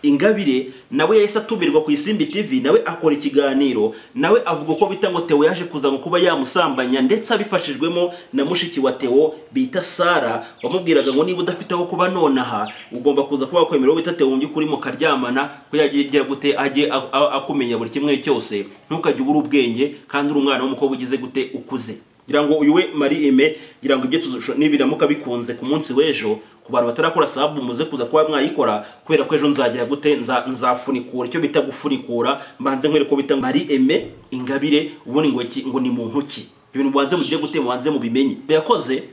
Speaker 1: Ingabire nawe yahise atumirwa ku Isimbi TV nawe akora ikiganiro nawe avuga ko bita ngo Theo yaje kuza ngo kuba yamusambanya ndetse abifashijwemo na mushiki wa Theo bita Sara wamubwiraga ngo niba udafite aho kuba nonaha ugomba kuza kuba kwemera bita Theo ngi kuri mu karyamana ko yagiye gute aje akumenya buri kimwe cyose ntukajye ubura ubwenge kandi uri umwana w'umukobwa ugize gute ukuze ngira ngo uyu we Marie Aime ngira ngo ibyo nibiramuka bikunze ku munsi w'ejo ku bantu batarakora sabu muze kuza kuba mwayikora kubera ko ejo nzagira gute nzafunikura icyo bita gufunikura mbanze nkwereko ko bita Marie Aime Ingabire ubone ngo ni muntu ki ibintu mwanze mugire gute mwanze mubimenye yakoze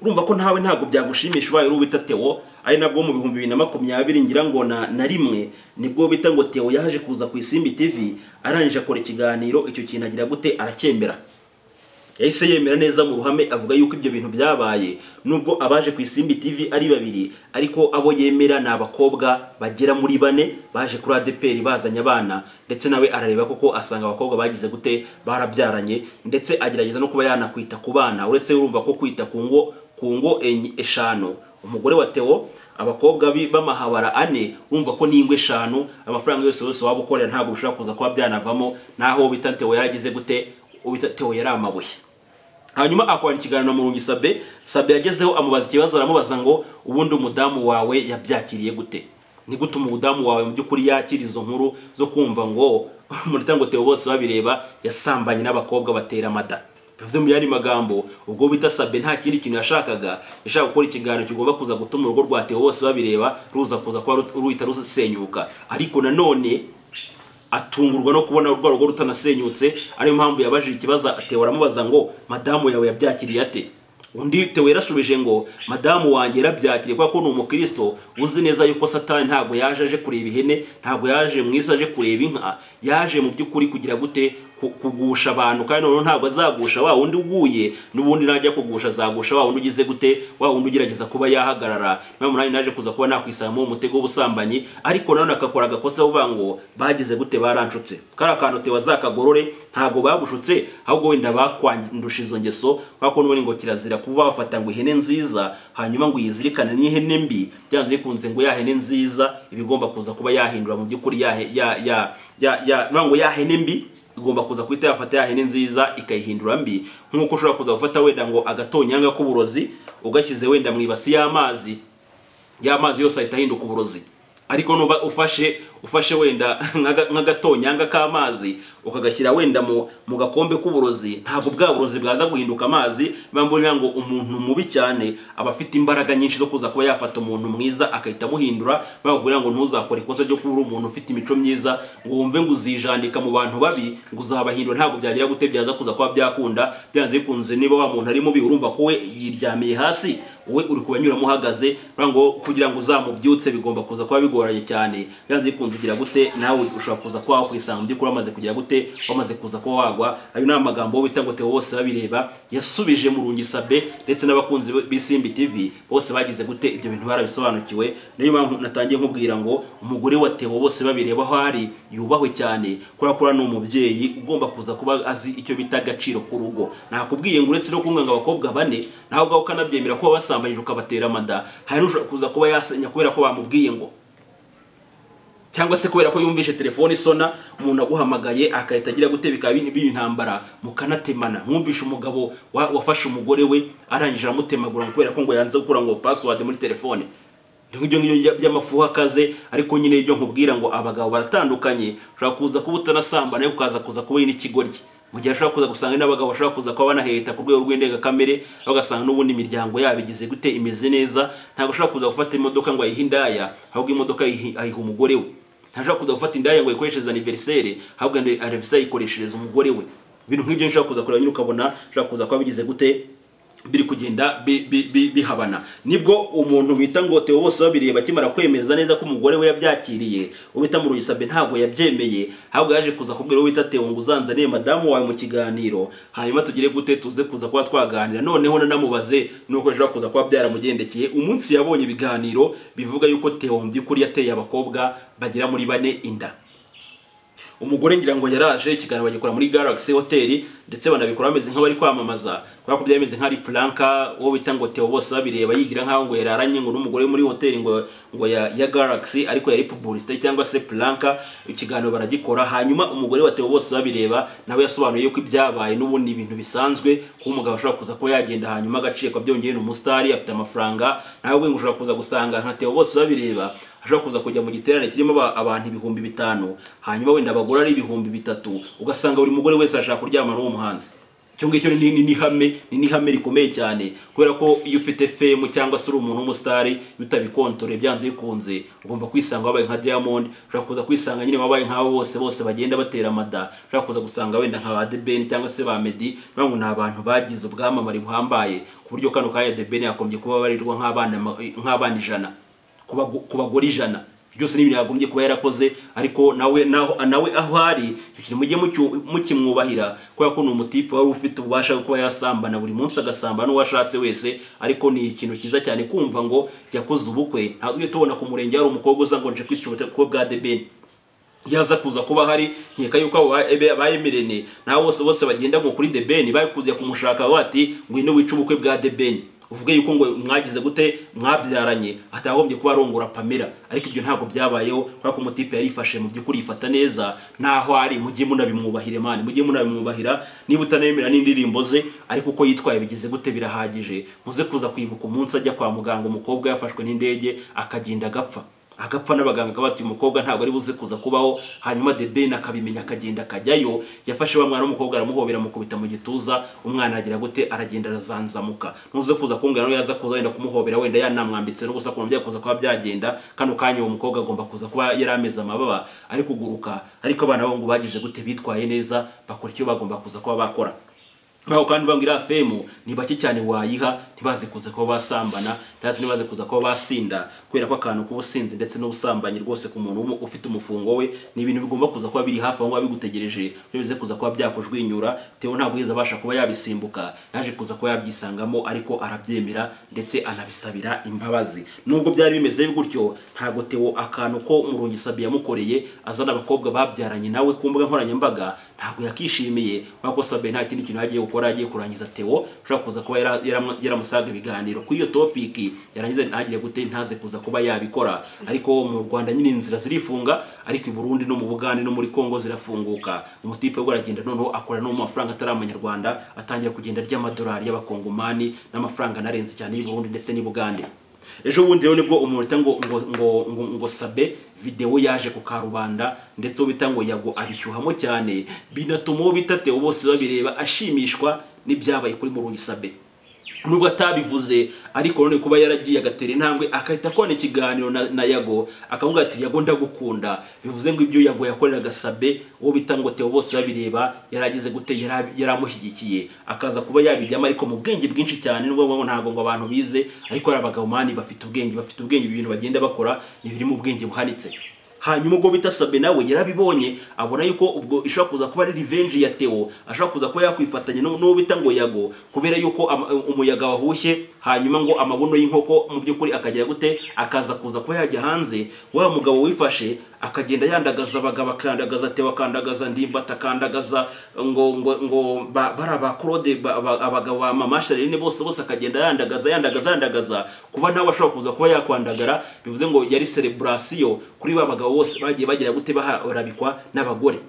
Speaker 1: urumva ko ntawe ntago byagushimisha ubaye uri bita Theo ari nabwo mu 2020 ngira ngo na rimwe nibwo bita ngo Theo yaje kuza ku Isimbi TV arangije akora ikiganiro icyo kintu agira gute aracyembera yahise yemera neza mu ruhame avuga yuko ibyo bintu byabaye, nubwo abaje ku Isimbi TV ari babiri ariko abo yemera ni abakobwa bagera muri 4 baje kuri ADPR bazanye abana, ndetse nawe arareba koko asanga abakobwa bagize gute barabyaranye, ndetse agerageza no kuba yanakwita ku bana, uretse urumva ko kwita ku ngo 5 umugore wa Theo abakobwa b'amahabara 4 urumva ko n'ingwe 5 amafaranga yose waba ukorera ntabwo bishobora kuza kuba byanavamo, naho bita Theo yaragize gute ubita Theo yari amabuye. Hanyuma akwara ikiganiro na Murungi Sabe yagezeho amubaza ikibazo, aramubaza ngo ubundi umudamu wawe yabyakiriye gute, ni gute umudamu wawe mu by'ukuri yakira izo nkuru zo kumva ngo muri tango Theo bose babireba yasambanye n'abakobwa batera amada. Bivuze mu yari magambo ubwo bita Sabe nta kindi kintu yashaka gukora ikiganiro kigomba kuza gutuma urugo rwa Theo bose babireba ruza kuza kwa ruhita rusenyuka, ariko nanone atungurwa no kubona urwo rugo rutanasenyutse. Ariyo mpamvu yabaje ikibazo Theo aramubaza ngo madamu yawe yabyakiriye ate, undi Theo yarashubije ngo madamu wanjye yarabyakiriye kuko ni umukristo uzi neza yuko Satani ntabwo yaje aje kureba ihene, ntabwo yaje mwisi aje kureba inka, yaje mu by'ukuri kugira gute kugusha abantu, kandi none ntabwo azagusha wa wundi uguye, n'ubundi najya kugusha azagusha wa wundi ugize gute wa wundi ugerageza kuba yahagarara. Niyo munani naje kuza kuba nakwisanga mu mutego w'ubusambanyi, ariko none akakora agakosa uvuga ngo bagize gute baranshutse. Kara kantu Theo azakagorore ntabwo bagushutse, ahubwo wenda bakwandusha izo ngeso, kuko n'ubundi ngo kirazira kuba bafata ngo ihene nziza hanyuma ngo yizirikane n'ihene mbi, byanze bikunze ngo ya hene nziza ibigomba kuza kuba yahindura mu by'ukuri ngo ya hene mbi igomba kuza kwita yafata ya hene nziza ikayihindura mbi. Nkuko ushobora kuza gufata wenda ngo agatonyanga k'uburozi ugashyize wenda mu ibasi y'amazi yose ahita ahinduka uburozi, ariko nuba ufashe wenda nk'agatonyanga k'amazi ukagashyira wenda mu gakombe k'uburozi, ntabwo bwa burozi bwaza guhinduka amazi. Bambona ngo umuntu mubi cyane aba afite imbaraga nyinshi zo kuza kuba yafata umuntu mwiza akahita muhindura. Babwira ngo ntuzakore ikosa ryo kuba umuntu ufite imico myiza ngo wumve ngo uzijandika mu bantu babi ngo uzabahindura, ntabwo byagira gute byaza kuza kuba byakunda. Byanze bikunze niba wa muntu ari mubi urumva ko we yiryamiye hasi, wowe uri kubanyuramo uhagaze, ngo kugira ngo uzamubyutse bigomba kuza kuba bigoranye cyane. Byanze bikunze ugira gute nawe ushobora kuza kuba wakwisanga mu by'ukuri amaze kugira gute wamaze kuza kuba wagwa. Ayo ni amagambo bita ngo Theo bose babireba yasubije Murungi Sabe ndetse n'abakunzi b'Isimbi TV bose bagize gute ibyo bintu barabisobanukiwe. Niyo mpamvu natangiye nkubwira ngo umugore wa Theo bose babireba aho ari yubahwe cyane, kora ni umubyeyi ugomba kuza kuba azi icyo bita agaciro ku rugo. Nakubwiye ngo uretse no kumwanga abakobwa 4 naho ubwo ukanabyemera ko basambanyije ukabatera amada, hari n'ushobora kuza kuba yasenya kubera ko bamubwiye ngo, cyangwa se kubera ko yumvishe telefone isona umuntu aguhamagaye akahita agira gute bikaba intambara mukanatemana. Mwumvishe umugabo wafashe umugore we arangije amutemagura kubera ko ngo yanze gukura ngo password muri telefone. Ngibyo by'amafuha kaze, ariko nyine ibyo nkubwira ngo abagabo baratandukanye. Ushobora kuza kuba utanasambana ukaza kuza kuba n'ikigoryi, mu gihe ashobora kuza gusanga n'abagabo bashobora kuza kuba banaheta ku rwego rw'indenga kamere, bagasanga n'ubundi imiryango yabo igize gute imeze neza. Ntabwo ashobora kuza gufata imodoka ngo ayihe indaya, ahubwo imodoka ayiha umugore we. Ntashobora kuza gufata indaya ngo ayikoreshereze anniversaire, ahubwo anniversaire ayikoreshereza umugore we. Ibintu nk'ibyo nshobora kuza kureba nyine ukabona ushobora kuza kuba bigize gute biri kugenda bihabana. Nibwo umuntu bita ngo Theo bose babireba kimara kwemeza neza ko umugore we yabyakiriye, ubita Murungi Sabe ntabwo yabyemeye, ahubwo yaje kuza kubwira ubita Theo ngo uzanzaniye madamu wawe mu kiganiro hanyuma tugire gute tuze kuza kuba twaganira. Noneho nanamubaze nuko ashobora kuza kuba byaramugendekeye umunsi yabonye ibiganiro bivuga yuko Theo mu by'ukuri yateye abakobwa bagera muri 4 inda. Umugore ngira ngo yaraje ikiganiro bagikora muri Galaxy Hotel, ndetse banabikora bameze nk'abari kwamamaza kubera ko byameze nk'ari planka wo bita ngo Theo bose babireba yigira nkaho ngo yararanye ngo n'umugore muri hotel ngo ya Galaxy, ariko yari publicité cyangwa se planka. Ikiganiro baragikora, hanyuma umugore wa Theo bose babireba nawe yasobanuye yuko ibyabaye n'ubundi ibintu bisanzwe ko umugabo ashobora kuza ko yagenda hanyuma agaciye kwa byongeye n'umustar afite amafaranga. Nawe ngo ushobora kuza gusanga nka Theo bose babireba ashobora kuza kujya mu giterane kirimo abantu 5,000 hanyuma wenda abagore ari 3,000, ugasanga buri mugore wese ashaka kuryama n'uwo muhanzi. Cyo ngicyo ni hame rikomeye cyane, kubera ko iyo ufite fame cyangwa se uri umuntu w'umustar utabikontore byanze bikunze ugomba kwisanga wabaye nka Diamond. Ushobora kuza kwisanga nyine wabaye nk'abo bose bagenda batera amada. Ushobora kuza gusanga wenda nka The Ben cyangwa se ba Meddy, bangu ni abantu bagize ubwamamare buhambaye ku buryo kano kaya The Ben yakombye kuba barirwa nk'abana 100 ku bagore 100. byose n'ibintu yagombye kuba yarakoze, ariko nawe aho ari icyo mujye mukimwubahira kubera ko ni umutipe wari ufite ububasha kuba yasambana buri munsi agasambana n'uwashatse wese. Ariko ni ikintu cyiza cyane kumva ngo yakoze ubukwe. Ntabwo tujye tubona ku murenge hari umukobwa uza ngo nje kwica ubukwe bwa The Ben, yaza kuza kuba hari nkeka yuko bayemerene naho bose bagenda ngo kuri The Ben bayikuze kumushaka bati ngwino wica ubukwe bwa The Ben, uvuge yuko ngo mwagize gute mwabyaranye, atagombye kuba arongora Pamela. Ariko ibyo ntabwo byabayeho kubera ko umutipe yarifashe mu by'ukuri yifata neza naho ari. Mujye munabimwubahire mani, mujye munabimwubahira. Niba utanemera n'indirimbo ze ariko uko yitwaye bigize gute birahagije. Muze kuza kwibuka umunsi ajya kwa muganga umukobwa yafashwe n'indege akagenda agapfa n'abaganga bati umukobwa ntabwo ari buze kuza kubaho. Hanyuma The Ben akabimenya akagenda akajyayo, yafashe wa mwana w'umukobwa aramuhobera mukubita mu gituza, umwana agira gute aragenda arazanzamuka. Nuze kuza kumbwira no yaza kuza wenda kumuhobera wenda yanamwambitse no gusa kumubya kuza kuba byagenda, kano kanya uwo mukobwa agomba kuza kuba yarameze amababa ari kuguruka. Ariko abana bo ngo bagize gute bitwaye neza, bakora icyo bagomba kuza kuba bakora. Baho kandi bangira femu ni bake cyane wayiha ntibaze kuza ko basambana, tazi nibaze kuza ko basinda kubera ko akantu kubusinzi ndetse n'ubusambanyi rwose ku muntu ufite umufungo we ni ibintu bigomba kuza kuba biri hafi aho bigutegereje, bize kuza kuba byakojwinyura. Theo ntabwo yeza abasha kuba yabisimbuka, yaje kuza kuba yabyisangamo ariko arabyemera ndetse anabisabira imbabazi. Nubwo byari bimeze gutyo, ntabwo Theo akantu ko Murungi Sabie yamukoreye azana abakobwa babyaranye nawe ku mbuga nkoranyambaga ntabwo yakishimiye, kuko Sabie nta kindi kintu yagiye gukora, agiye kurangiza Theo ushaka kuza kuba yaramusaga ibiganiro kuri iyo topic yarangiza ntagire gute ntaze kuza kuba yabikora. Ariko mu Rwanda nyine inzira zirifunga, ariko i Burundi no mu Bugande no muri Kongo zirafunguka. Umutipe we aragenda noneho akora no mu mafaranga atari amanyarwanda, atangira kugenda ry'amadolari y'abakongomani n'amafaranga narenze cyane y'u Burundi ndetse n'i Bugande. Ejo bundi rero nibwo umuntu ngo Sabie video yaje ku Karubanda ndetse ubita ngo Yago abishyuhamo cyane, binatuma bita Theo bose babireba ashimishwa n'ibyabaye kuri Murungi Sabie. Nubwo atabivuze ariko none kuba yaragiye agatera intambwe akahita kone ikiganiro na Yago akavuga ati Yago ndagukunda, bivuze ngo ibyo Yago yakoreraga Sabie uwo bita ngo Theo bose babireba yaragize gute yaramushyigikiye akaza kuba yabijyamo, ariko mu bwenge bwinshi cyane. Nubwo ntago ngo abantu bize, ariko abagabo mani bafite ubwenge ibintu bagenda bakora ni biri mu bwenge buhanitse. Hanyuma ubwo bita Sabie nawe yarabibonye abona yuko ubwo ishobora kuza kuba ari revenge ya Theo, ashobora kuza kuba yakwifatanya no bita ngo Yago kubera yuko umuyaga wahushye, hanyuma ngo amabuno y'inkoko mu by'ukuri akagira gute akaza kuza kuba yajya hanze. Wa mugabo wifashe akagenda yandagaza abagabo, akandagaza Theo, akandagaza Ndimbati, akandagaza ngo baraba Claude, abagabo ba Mama Charline bose akagenda yandagaza kuba nawe ashobora kuza kuba yakwandagara. Bivuze ngo yari celebration kuri babagabo bose bagiye bagira gute barabikwa n'abagore.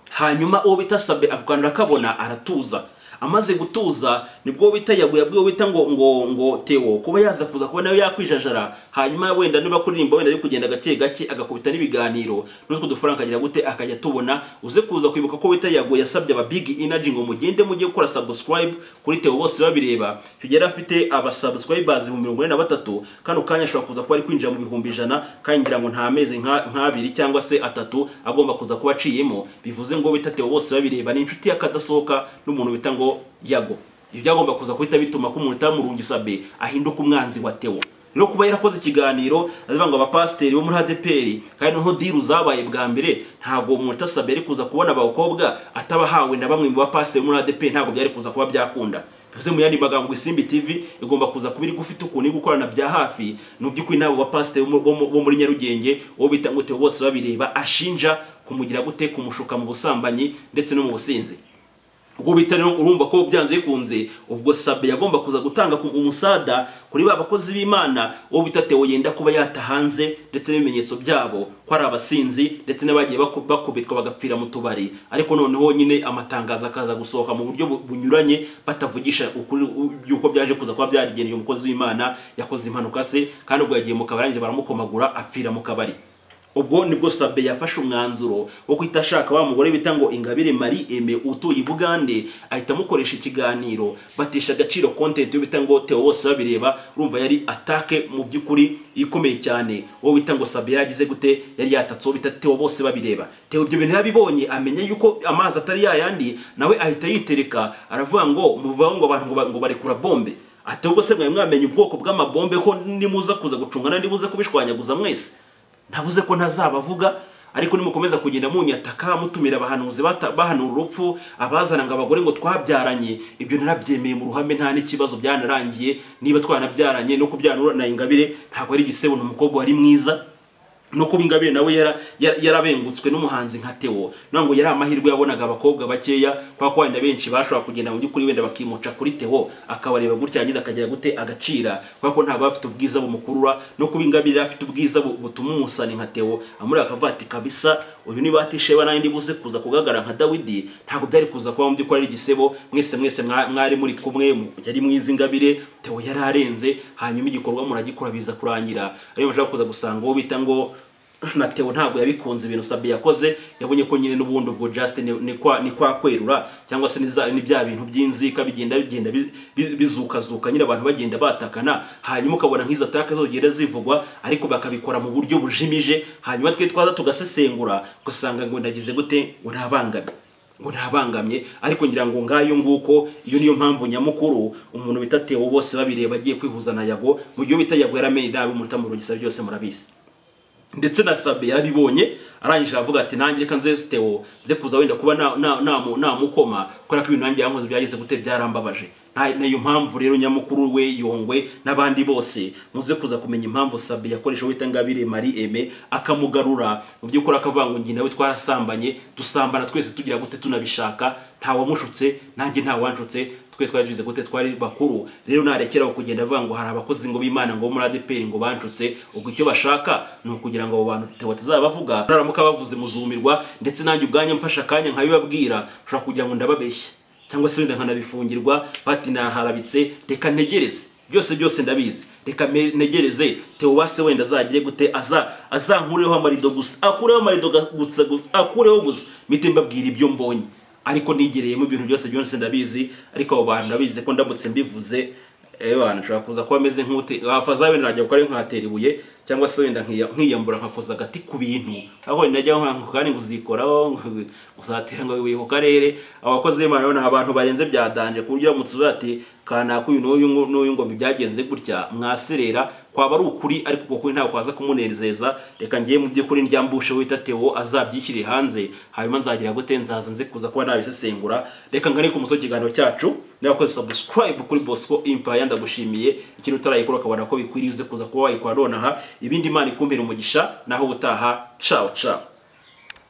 Speaker 1: Hanyuma uwo bita Sabie akukandura kabona aratuza. Amaze gutuza nibwo bita Yago yabwiwe bita ngo Theo kuba yaza kuza kuba nayo yakwijajara, hanyuma wenda niba kuririmba wenda ari kugenda gake agakubita n'ibiganiro n'utwo dufaranga agira gute akajya tubona. Uze kuza kwibuka ko bita Yago yasabye aba Big Energy ngo mugende mujye gukora subscribe kuri Theo bose babireba. Kugera afite aba subscribers 43, kano kanya ashobora kuza kuba ari kwinjira mu 100, kandi ngira ngo nta mezi nk'abiri cyangwa se 3 agomba kuza kuba aciyemo. Bivuze ngo bita Theo bose babireba ni inshuti yakadasohoka n'umuntu bita ngo Yago. Ibyo agomba kuza kwita bituma ko umuntu Murungi Sabie ahinduka umwanzi wa Theo. Rero kuba yarakoze ikiganiro azabanga abapasteri bo muri ADPR kandi no diru zabaye bwa mbere, ntago umuntu Sabie ari kuza kubona abakobwa atabahawe na bamwe mu bapasteri muri ADPR, ntago byari kuza kuba byakunda. Bivuze mu yandi magambo Isimbi TV igomba kuza kubiri gufite ukuntu gukorana bya hafi n'uby'ukuri nabo bapasteri bo muri Nyarugenge uwo bita ngo Theo bose babireba ashinja kumugira gute kumushuka mu busambanyi ndetse no mu businzi. Ubwo bita rero urumva ko byanze kunze ubwo Sabie yagomba kuza gutanga umusada kuri babakozi b'Imana uwo bita Theo yenda kuba yatahanze ndetse n'ibimenyetso byabo ko ari abasinzi ndetse n'abagiye bakubitwa bagapfira mu tubari. Ariko noneho nyine amatangazo akaza gusohoka mu buryo bunyuranye batavugisha ukuri byuko byaje kuza kuba byarigeneye umukozi w'Imana yakoze impanuka se, kandi ubwo yagiye mu kabari baramukomagura apfira mu kabari. Ubwo nibwo Sabie yafashe umwanzuro wo kwitashaka wa mugore bita ngo Ingabire Marie Aime utuye Bugande, ahita mukoresha ikiganiro batesha agaciro content yo bita ngo Theo bose babireba. Urumva yari atake mu by'ukuri ikomeye cyane. Wo bita ngo Sabie yagize gute yari yatatso bita Theo bose babireba. Theo ibyo bintu yabibonye amenya yuko amazi atari yayandi, nawe ahita yitereka aravuga ngo muvaho ngo abantu ngo barekura bombe. Ate ubwo se mwamenye ubwoko bw'amabombe ko nimuza kuza gucungana ndibuze kubishwanyaguza mwese. ntavuze ko ntazabavuga, ariko nimukomeza kugenda munyataka mutumira abahanuzi bahanura urupfu, abazana ngo abagore ngo twabyaranye, ibyo narabyemeye mu ruhame nta n'ikibazo, byanarangiye. Niba twanabyaranye no kubyarana na Ingabire ntabwo ari igisebo, n'umukobwa wari mwiza, no kuba Ingabire nawe yarabengutswe n'umuhanzi nka Theo, nango yari amahirwe yabonaga abakobwa bakeya, kwa ko wenda benshi bashobora kugenda mu by'ukuri wenda bakimuca kuri Theo akabareba gutya yagize akagira gute agacira, kwa ko ntabwo bafite ubwiza bumukurura, no kuba Ingabire afite ubwiza butuma umusani nka Theo amuri akavuga ati kabisa uyu ni batisheba nandi buze kuza kugagara nka Dawidi, ntabwo byari kuza kuba mu by'ukuri ari igisebo. Mwese mwari muri kumwe, yari mwiza Ingabire, Theo yararenze, hanyuma igikorwa muragikora biza kurangira. Ariyo bashaka kuza gusanga uwo bita ngo na Theo ntabwo yabikunze ibintu Sabe yakoze, yabonye ko nyine n'ubundi ubwo Justin ni kwa kwerura, cyangwa se ni bya bintu by'inzika bigenda bizuka nyine abantu bagenda batakana, hanyuma ukabona nk'izo ataka zogera zivugwa ariko bakabikora mu buryo bujimije, hanyuma twe twaza tugasesengura ugasanga ngo ndagize gute ngo ntabangamye. Ariko ngira ngo ngayo nguko, iyo niyo mpamvu nyamukuru umuntu bita Theo bose babireba agiye kwihuza na Yago, mu gihe bita Yago yaramenye nabi mu rutamuro gisaba byose murabisi. Ndetse na Sabe yarabibonye arangije avuga ati nanjye reka nze Theo nze kuza wenda kuba namukoma kubera ko ibintu nanjye yankoze byageze gute byarambabaje. Nayo mpamvu rero nyamukuru we Yongwe n'abandi bose muze kuza kumenya impamvu Sabe yakoresha wita Ingabire Marie Aime akamugarura mu by'ukuri akavuga ngo ngi nawe twarasambanye, dusambana twese tugira gute tunabishaka, nta wamushutse nanjye nta wanshutse, twese twajize gute twari bakuru. Rero narekeraho kugenda avuga ngo hari abakozi ngo b'Imana ngo muri ADPR ngo banshutse, ubwo icyo bashaka ni ukugira ngo abo bantu Theo batazabavuga, naramuka bavuze muzumirwa. Ndetse nanjye ubwanya mfasha kanya nkabibabwira, ushobora kugira ngo ndababeshya cyangwa se wenda nkanabifungirwa bati naharabitse, reka ntegereze byose ndabizi, reka negereze Theo wase wenda azagire gute azankureho amarido gusa, akureho gusa mite mbabwira ibyo mbonye, ariko nigereyemo ibintu byose ndabizi. Ariko abo bantu ndabizi ko ndamutse mbivuze abantu ushobora kuza kuba ameze nk'ute wafaza wenda najya gukora nkatera ibuye, cyangwa se wenda nkiyambura nkakoza agati ku bintu, aho najya nko kandi nguzikoraho gusatira ngo wiye ku karere. Abakozi b'Imana ni abantu barenze byadanje ku buryo mutse ati kana kuyu n'uyu ngo byagenze gutya mwaserera kwaba ari ukuri, ariko kuko ntawe kwaza kumunezeza. Reka ngiye mu by'ukuri ndyambushe wita Theo azabyikire hanze, hanyuma nzagira gute nzaza nze kuza kuba nabisesengura. Reka ngane ku musozi kiganiro cyacu, nabakoze subscribe kuri Bosco Empire, ndagushimiye ikintu utarayikora ukabona ko bikwiriye uze kuza kuba wayikora nonaha. Ibindi Imana ikumbira umugisha, naho ubutaha. Ciao.